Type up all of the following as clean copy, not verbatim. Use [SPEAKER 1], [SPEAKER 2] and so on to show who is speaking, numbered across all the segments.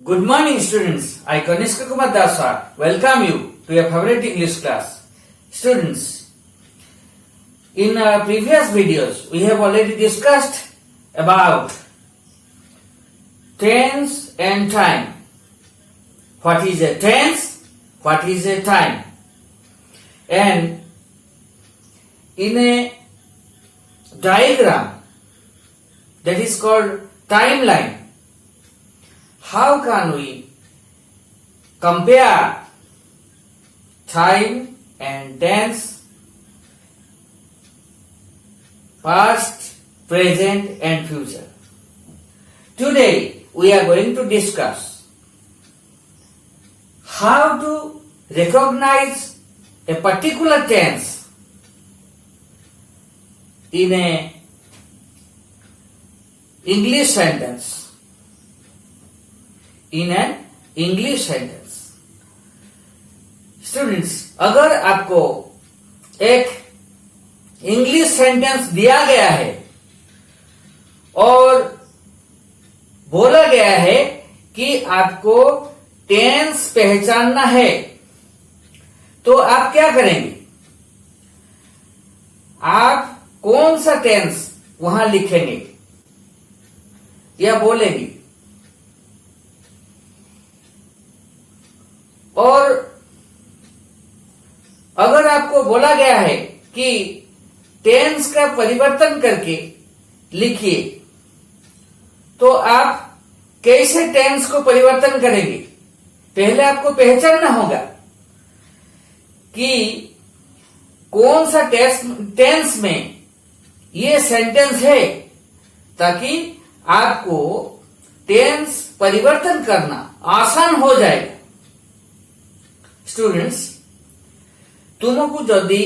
[SPEAKER 1] Good morning, students. I, Kanishka Kumar Daswar, welcome you to your favorite English class. Students, in our previous videos, we have already discussed about tense and time. What is a tense? What is a time? And in a diagram that is called timeline, how can we compare time and tense, past, present and future? Today we are going to discuss how to recognize a particular tense in a English sentence. In an English sentence. Students, अगर आपको एक English sentence दिया गया है और बोला गया है कि आपको टेंस पहचानना है, तो आप क्या करेंगे? आप कौन सा टेंस वहां लिखेंगे या बोलेंगे? और अगर आपको बोला गया है कि टेंस का परिवर्तन करके लिखिए, तो आप कैसे टेंस को परिवर्तन करेंगे? पहले आपको पहचानना होगा कि कौन सा टेंस में ये सेंटेंस है, ताकि आपको टेंस परिवर्तन करना आसान हो जाएगा। स्टूडेंट्स, तुमको जदि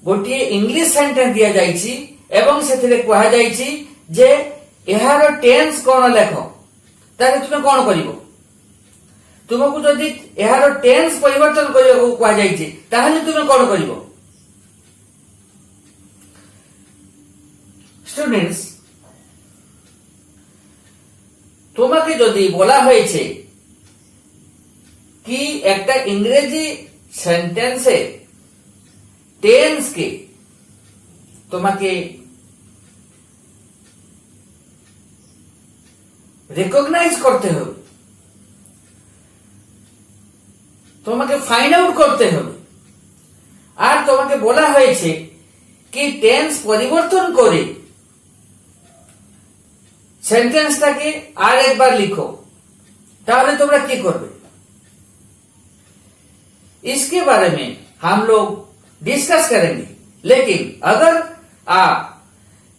[SPEAKER 1] गोटे इंग्लिश सेंटेंस दिया जाइछि एवं सेथिरे कहा जाइछि जे एहार टेंस कोन लेखो, तारे तुमे कोन करिवो? तुमको जदि एहार टेंस परिवर्तन करिवो कहा जाइछि, ताहले तुमे कोन करिवो? स्टूडेंट्स, তোমাকে যদি বলা হয়েছে कि একটা इंग्रेजी सेंटेंसे टेंस के তোমাকে রিকগনাইজ করতে হবে, তোমাকে ফাইন্ড আউট করতে হবে, আর তোমাকে বলা হয়েছে কি টেন্স পরিবর্তন করে সেন্টেন্সটাকে আর একবার লিখো, তাহলে তোমরা কি করবে? इसके बारे में हम लोग डिस्कस करेंगे। लेकिन अगर आप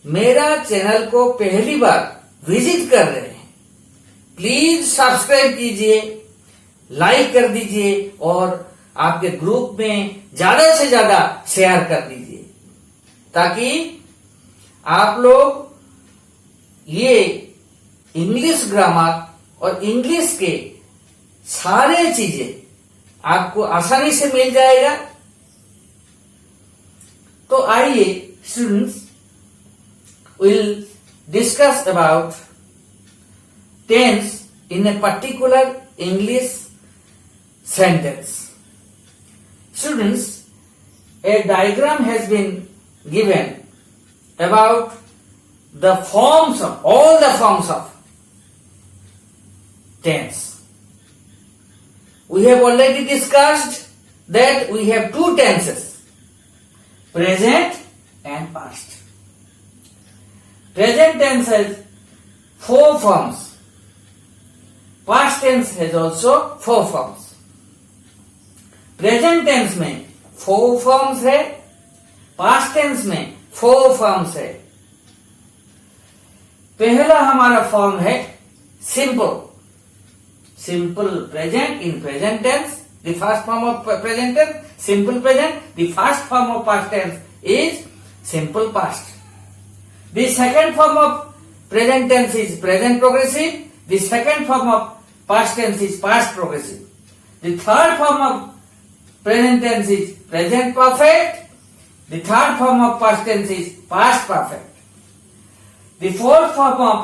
[SPEAKER 1] मेरा चैनल को पहली बार विजिट कर रहे हैं, प्लीज सब्सक्राइब कीजिए, लाइक कर दीजिए और आपके ग्रुप में ज्यादा से ज्यादा शेयर कर दीजिए, ताकि आप लोग ये इंग्लिश ग्रामर और इंग्लिश के सारे चीजें आपको आसानी से मिल जाएगा। तो आइए students, will discuss about tense in a particular English sentence. Students, a diagram has been given about the forms of all the forms of tense. We have already discussed that we have two tenses, present and past. Present tense has 4 forms. Past tense has also 4 forms. Present tense में 4 forms है, past tense में 4 forms है। पहला हमारा form है simple. Simple present in present tense, the first form of present tense, simple present. The first form of past tense is simple past. The second form of present tense is present progressive. The second form of past tense is past progressive. The third form of present tense is present perfect. The third form of past tense is past perfect. The fourth form of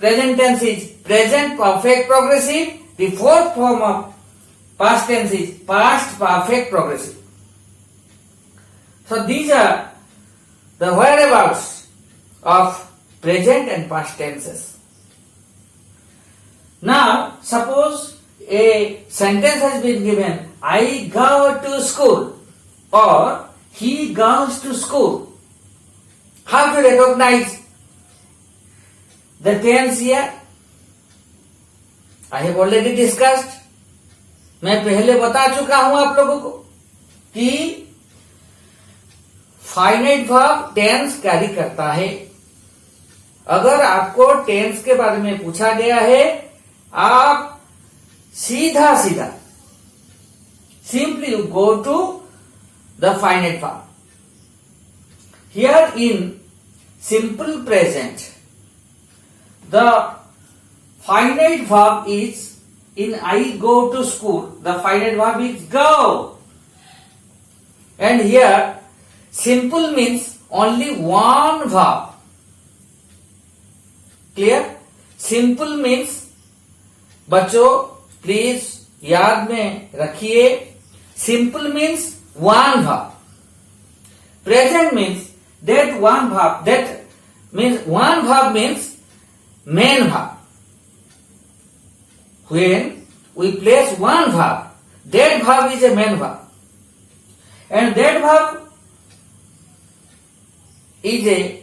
[SPEAKER 1] present tense is present perfect progressive. The fourth form of past tense is past perfect progressive. So these are the whereabouts of present and past tenses. Now suppose a sentence has been given, I go to school or he goes to school. How to recognize the tense here? I have already discussed. मैं पहले बता चुका हूं आप लोगों को कि finite verb tense carry करता है. अगर आपको टेंस के बारे में पूछा गया है, आप सीधा सीधा simply you go to the finite verb. Here in simple present, the finite verb is in I go to school. The finite verb is go. And here simple means only one verb. Clear? Simple means, बच्चों please याद में रखिए, simple means one verb. Present means that one verb, that means one verb means main verb. When we place one verb, that verb is a main verb. And that verb is a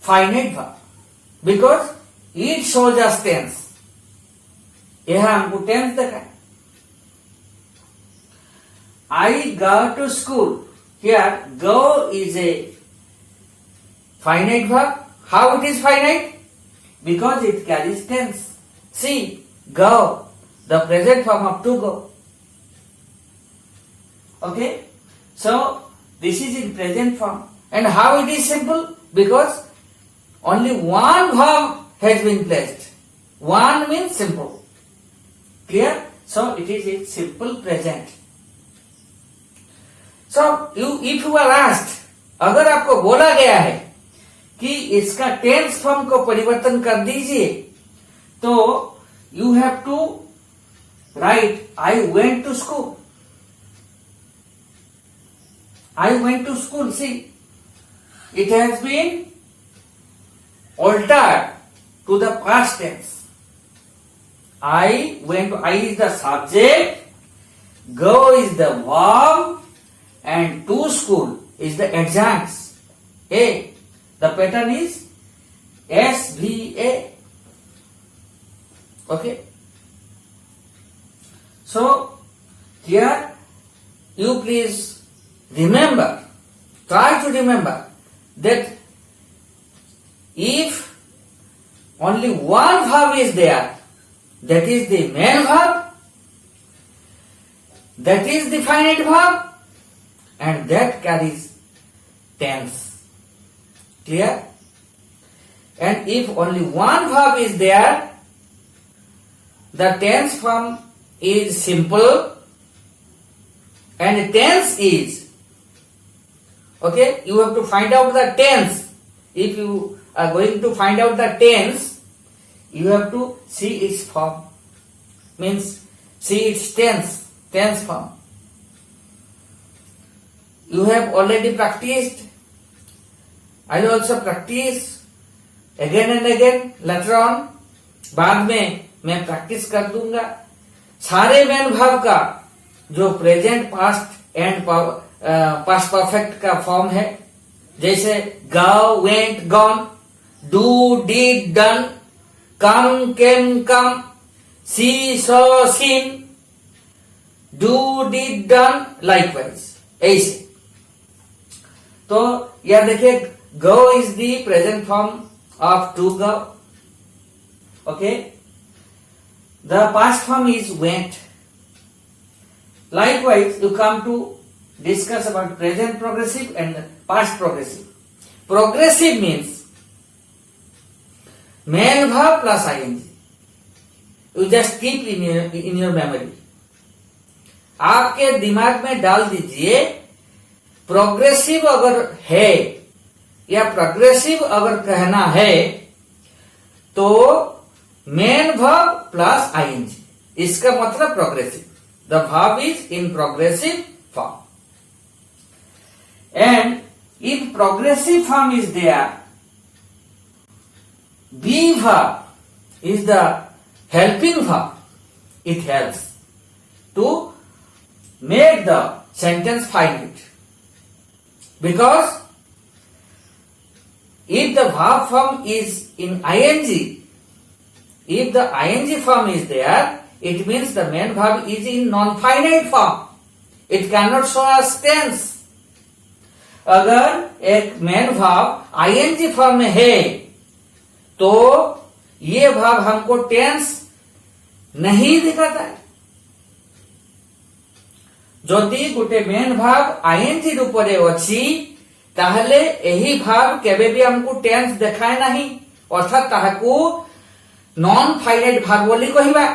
[SPEAKER 1] finite verb because it shows us tense. यह हमको tense दिखाए. I go to school. Here go is a finite verb. How it is finite? Because it carries tense. See, go, the present form of to go. Okay? So, this is in present form. And how it is simple? Because only one verb has been placed. One means simple. Clear? So, it is in simple present. So, if you are asked, अगर आपको बोला गया है कि इसका tense form को परिवर्तन कर दीजिए, तो you have to write I went to school. I went to school. See, it has been altered to the past tense. I went to, I is the subject, go is the verb, and to school is the adjuncts. A. The pattern is SVA. Okay. So here you please remember, try to remember that if only one verb is there, that is the main verb, that is the finite verb, and that carries tense. Clear? And if only one verb is there, the tense form is simple and tense is, okay, you have to find out the tense. If you are going to find out the tense, you have to see its form, means see its tense form. You have already practiced. I will also practice again and again later on. बाद में मैं practice कर दूंगा. सारे main verb का जो present, past and past perfect का form है, जैसे go, went, gone, do, did, done, come, came, come, see, saw, seen, do, did, done, likewise. ऐसे. तो यह देखिए, go is the present form of to go. Okay. The past form is went. Likewise, you come to discuss about present progressive and past progressive. Progressive means main verb plus ing. You just keep in your memory. आपके दिमाग में डाल दीजिए, progressive अगर है या progressive अगर कहना है, तो मेन वर्ब प्लस आईएनजी, इसका मतलब progressive. The verb is in progressive form. And if progressive form is there, be verb is the helping verb. It helps to make the sentence finite, because if the verb form is in ing, if the ing form is there, it means the main verb is in non-finite form. It cannot show us tense. अगर एक main verb ing form में है तो ये भाव हमको tense नहीं दिखाता है. जदि गोटे मेन भाव आईएनजी रूपरे अछि ताहले एही भाव केबे भी हमको टेंस देखाए नहीं, अर्थात ताहाकू नॉन फाइनाइट भाव बोली कहिबा.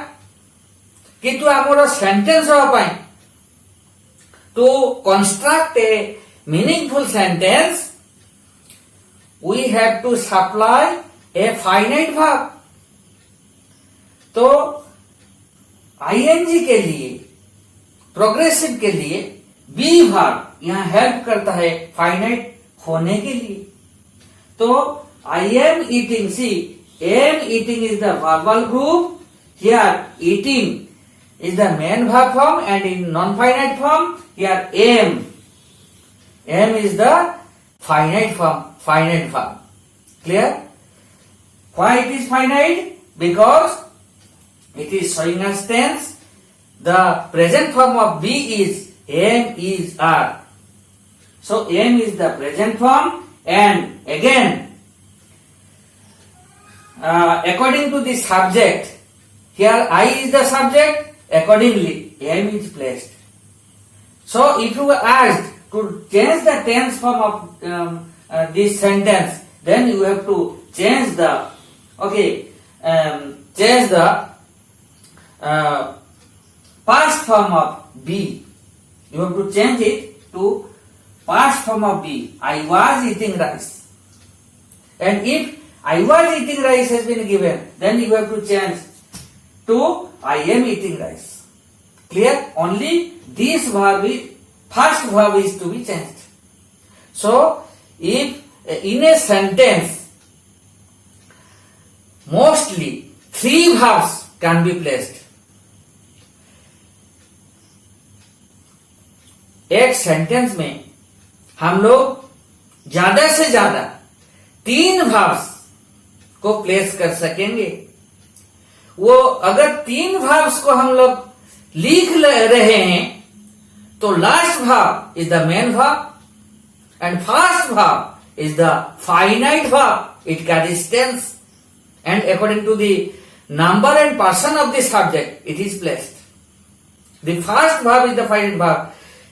[SPEAKER 1] किंतु हमर सेंटेंस होबा पई to construct a meaningful sentence we have to supply a finite भाव. तो आईएनजी के लिए, प्रोग्रेसिव के लिए बी वर्ब यहां हेल्प करता है फाइनाइट होने के लिए. तो I am eating, see am eating is the verbal group. Here eating is the main verb form and in non finite form here am is the finite form, finite verb. Clear? Why it is finite? Because it is showing us tense. The present form of be is am, is, are. So am is the present form, and again according to the subject, here I is the subject, accordingly am is placed. So if you were asked to change the tense form of this sentence, then you have to change the change the past form of be. You have to change it to past form of be. I was eating rice. And if I was eating rice has been given, then you have to change to I am eating rice. Clear? Only this verb is, first verb is to be changed. So if in a sentence mostly 3 verbs can be placed. एक sentence में हम लोग ज्यादा से ज्यादा 3 verbs को place कर सकेंगे. वो अगर 3 verbs को हम लोग लिख रहे हैं तो last verb is the main verb and first verb is the finite verb. It carries tense. And according to the number and person of the subject, it is placed. The first verb is the finite verb.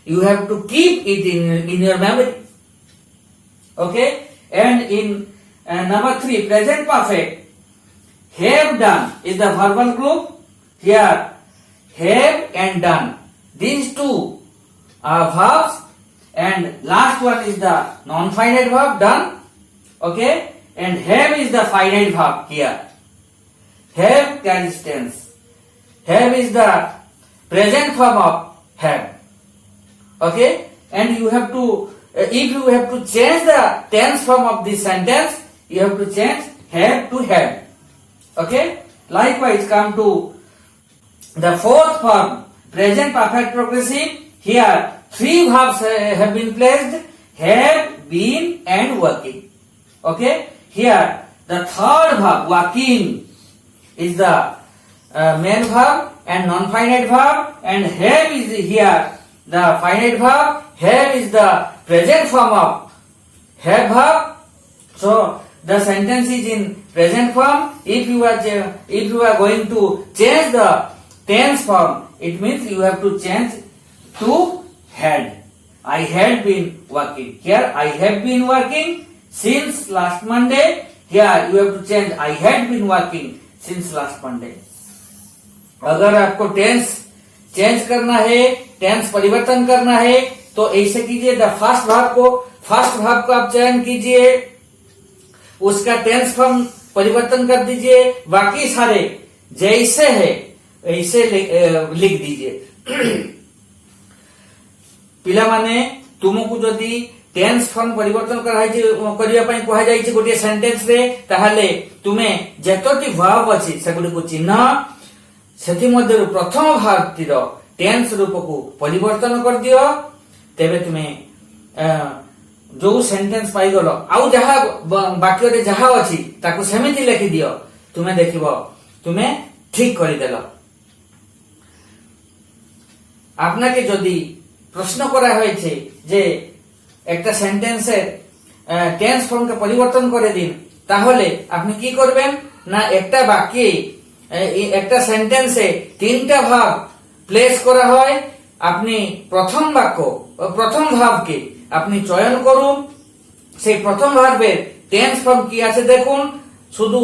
[SPEAKER 1] You have to keep it in your memory. Okay? And in number 3, present perfect, have done is the verbal group. Here, have and done. These two are verbs, and last one is the non-finite verb, done. Okay? And have is the finite verb here. Have carries tense. Have is the present form of have. Okay? And you have to, if you have to change the tense form of this sentence, you have to change have to have. Okay? Likewise, come to the fourth form, present perfect progressive. Here, 3 verbs have been placed, have, been, and working. Okay? Here, the third verb, working, is the main verb and non-finite verb, and have is here the finite verb. Have is the present form of have verb. So the sentence is in present form. If you are going to change the tense form, it means you have to change to had. I had been working. Here, I have been working since last Monday. Here you have to change I had been working since last Monday. अगर आपको tense change करना है, tense परिवर्तन करना है, तो ऐसे कीजिए. द फर्स्ट भाग को आप चयन कीजिए, उसका टेंस फॉर्म परिवर्तन कर दीजिए, बाकी सारे जैसे है ऐसे लिख दीजिए। पिलामाने तुमको जदि टेंस फॉर्म परिवर्तन करिया पई कहा जायछि गोटे सेंटेंस रे, ताहाले तुमे जेतोटी भाव अछि सेगुडी को चिन्ह, सेथि मध्यरु प्रथम भावटीर टेंस रूप को परिवर्तन कर दियो, तेबे तुमे जो सेंटेंस पाई गलो आउ जहा वाक्य रे जहा अछि ताकू सेमिति लिखि दियो, तुमे देखिबो तुमे ठीक करि देलो। आपनाके जदि प्रश्न करा হয়েছে যে একটা সেন্টেন্সের টেন্স ফর্মকে পরিবর্তন করে দিন, তাহলে আপনি কি করবেন না একটা বাক্যে একটা সেন্টেন্সে তিনটা ভাব প্লেস করা হয়, আপনি প্রথম বাক্য প্রথম ভাবকে আপনি চয়ন করুন, সেই প্রথম ভার্বের টেন্স ফর্ম কি আছে দেখুন, শুধু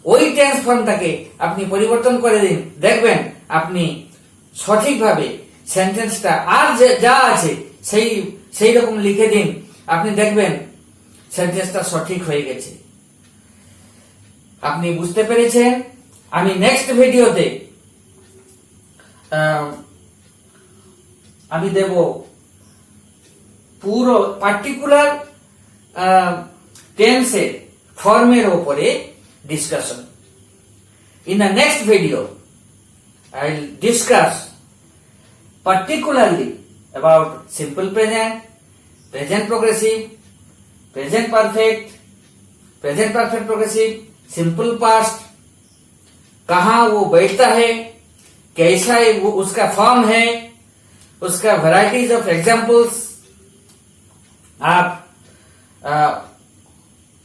[SPEAKER 1] ওই টেন্স ফর্মটাকে আপনি পরিবর্তন করে দিন, দেখবেন আপনি সঠিকভাবে সেন্টেন্সটা আর যা আছে সেই রকম লিখে দিন, আপনি দেখবেন সেন্টেন্সটা সঠিক হয়ে গেছে। আপনি বুঝতে পেরেছেন? আমি নেক্সট ভিডিওতে আমি দেব পুরো পার্টিকুলার টেন্সের ফর্মের উপরে discussion. In the next video I will discuss particularly about simple present, present progressive, present perfect progressive, simple past, कहाँ वो बैठता है, कैसा वो उसका फॉर्म है, उसका वैरायटीज ऑफ एग्जाम्पल्स, आप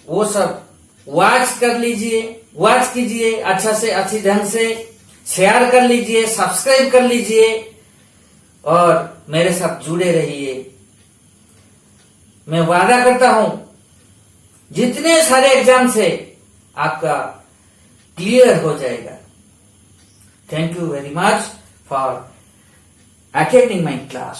[SPEAKER 1] वो सब वॉच कीजिए अच्छा से अच्छी ढंग से, शेयर कर लीजिए, सब्सक्राइब कर लीजिए और मेरे साथ जुड़े रहिए। मैं वादा करता हूं जितने सारे एग्जाम से आपका क्लियर हो जाएगा। Thank you very much for attending my class.